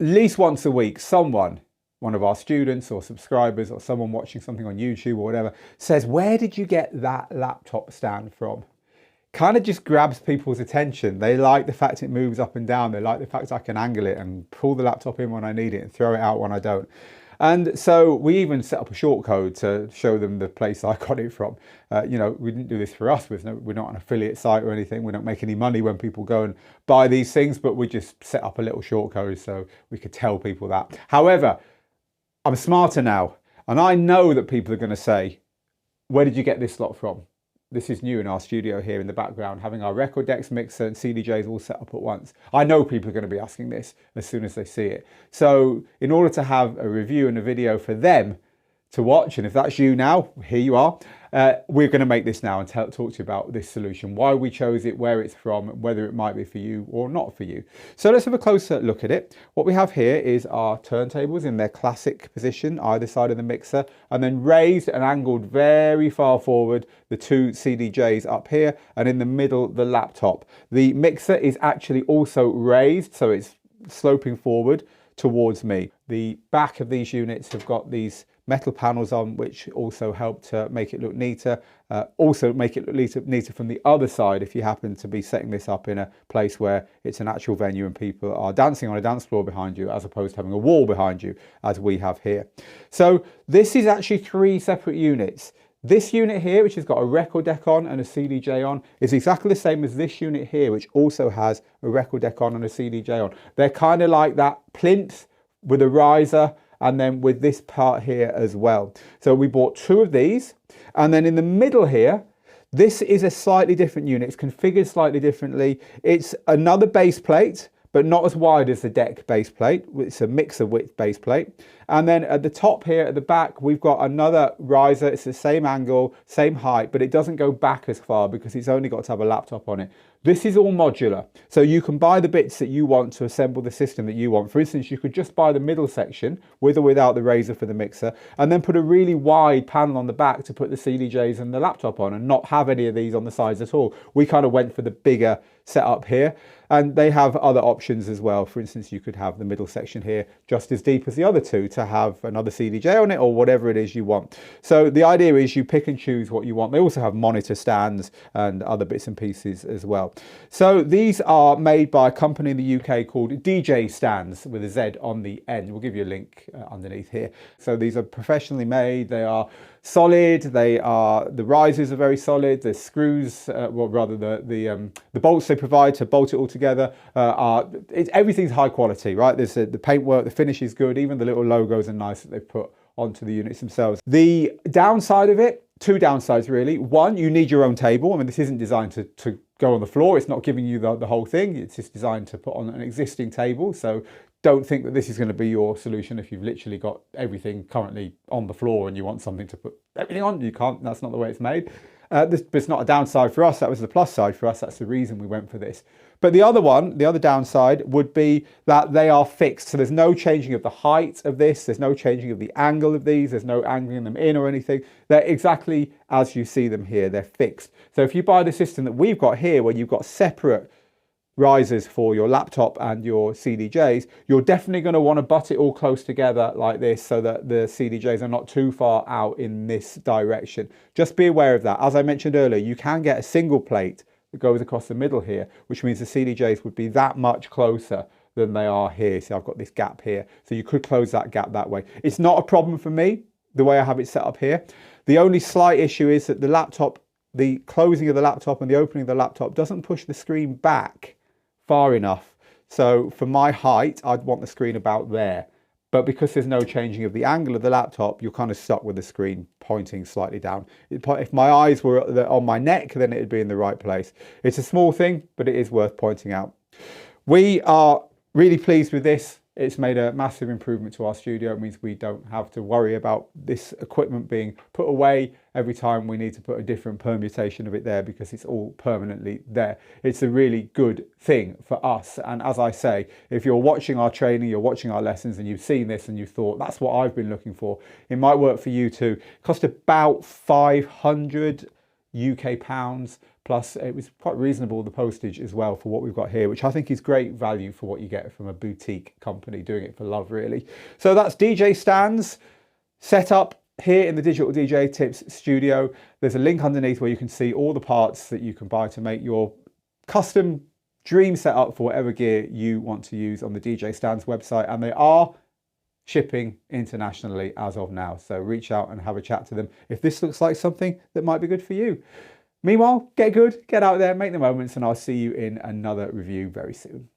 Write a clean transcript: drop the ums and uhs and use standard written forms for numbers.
least once a week, one of our students or subscribers or someone watching something on YouTube or whatever says, where did you get that laptop stand from? Kind of just grabs people's attention. They like the fact it moves up and down. They like the fact I can angle it and pull the laptop in when I need it and throw it out when I don't. And so we even set up a shortcode to show them the place I got it from. You know, we didn't do this for us. We're not an affiliate site or anything. We don't make any money when people go and buy these things, but we just set up a little shortcode so we could tell people that. However, I'm smarter now, and I know that people are going to say, where did you get this lot from? This is new in our studio here in the background, having our record decks, mixer and CDJs all set up at once. I know people are going to be asking this as soon as they see it. So in order to have a review and a video for them to watch, and if that's you now, here you are, we're going to make this now and talk to you about this solution, why we chose it, where it's from, whether it might be for you or not for you. So let's have a closer look at it. What we have here is our turntables in their classic position, either side of the mixer, and then raised and angled very far forward, the two CDJs up here, and in the middle, the laptop. The mixer is actually also raised, so it's sloping forward towards me. The back of these units have got these metal panels on, which also help to make it look neater. Also make it look neater from the other side if you happen to be setting this up in a place where it's an actual venue and people are dancing on a dance floor behind you, as opposed to having a wall behind you, as we have here. So this is actually 3 separate units. This unit here, which has got a record deck on and a CDJ on, is exactly the same as this unit here, which also has a record deck on and a CDJ on. They're kind of like that plinth with a riser, and then with this part here as well. So we bought 2 of these, and then in the middle here, this is a slightly different unit. It's configured slightly differently. It's another base plate, but not as wide as the deck base plate. It's a mixer width base plate. And then at the top here at the back, we've got another riser. It's the same angle, same height, but it doesn't go back as far because it's only got to have a laptop on it. This is all modular. So you can buy the bits that you want to assemble the system that you want. For instance, you could just buy the middle section with or without the riser for the mixer, and then put a really wide panel on the back to put the CDJs and the laptop on and not have any of these on the sides at all. We kind of went for the bigger setup here, and they have other options as well. For instance, you could have the middle section here just as deep as the other two to have another CDJ on it or whatever it is you want. So the idea is you pick and choose what you want. They also have monitor stands and other bits and pieces as well. So these are made by a company in the UK called DJ Stands with a Z on the end. We'll give you a link underneath here. So these are professionally made. They are solid. The risers are very solid. The screws, well, rather the bolts they provide to bolt it all together everything's high quality, right? There's the paintwork, the finish is good. Even the little logos are nice that they've put onto the units themselves. The downside of it, 2 downsides really. One, you need your own table. I mean, this isn't designed to go on the floor. It's not giving you the whole thing. It's just designed to put on an existing table. So don't think that this is going to be your solution if you've literally got everything currently on the floor and you want something to put everything on. You can't. That's not the way it's made. It's not a downside for us. That was the plus side for us. That's the reason we went for this. But the other downside would be that they are fixed. So there's no changing of the height of this. There's no changing of the angle of these. There's no angling them in or anything. They're exactly as you see them here. They're fixed. So if you buy the system that we've got here, where you've got separate risers for your laptop and your CDJs, you're definitely going to want to butt it all close together like this so that the CDJs are not too far out in this direction. Just be aware of that. As I mentioned earlier, you can get a single plate that goes across the middle here, which means the CDJs would be that much closer than they are here. So I've got this gap here. So you could close that gap that way. It's not a problem for me, the way I have it set up here. The only slight issue is that the laptop, the closing of the laptop and the opening of the laptop doesn't push the screen back far enough. So for my height, I'd want the screen about there. But because there's no changing of the angle of the laptop, you're kind of stuck with the screen pointing slightly down. If my eyes were on my neck, then it'd be in the right place. It's a small thing, but it is worth pointing out. We are really pleased with this. It's made a massive improvement to our studio. It means we don't have to worry about this equipment being put away every time we need to put a different permutation of it there, because it's all permanently there. It's a really good thing for us. And as I say, if you're watching our training, you're watching our lessons, and you've seen this and you thought, that's what I've been looking for, it might work for you too. It cost about 500 UK pounds Plus, it was quite reasonable, the postage as well, for what we've got here, which I think is great value for what you get from a boutique company doing it for love, really. So that's DJ Stands set up here in the Digital DJ Tips studio. There's a link underneath where you can see all the parts that you can buy to make your custom dream setup for whatever gear you want to use on the DJ Stands website. And they are shipping internationally as of now. So reach out and have a chat to them if this looks like something that might be good for you. Meanwhile, get good, get out there, make the moments, and I'll see you in another review very soon.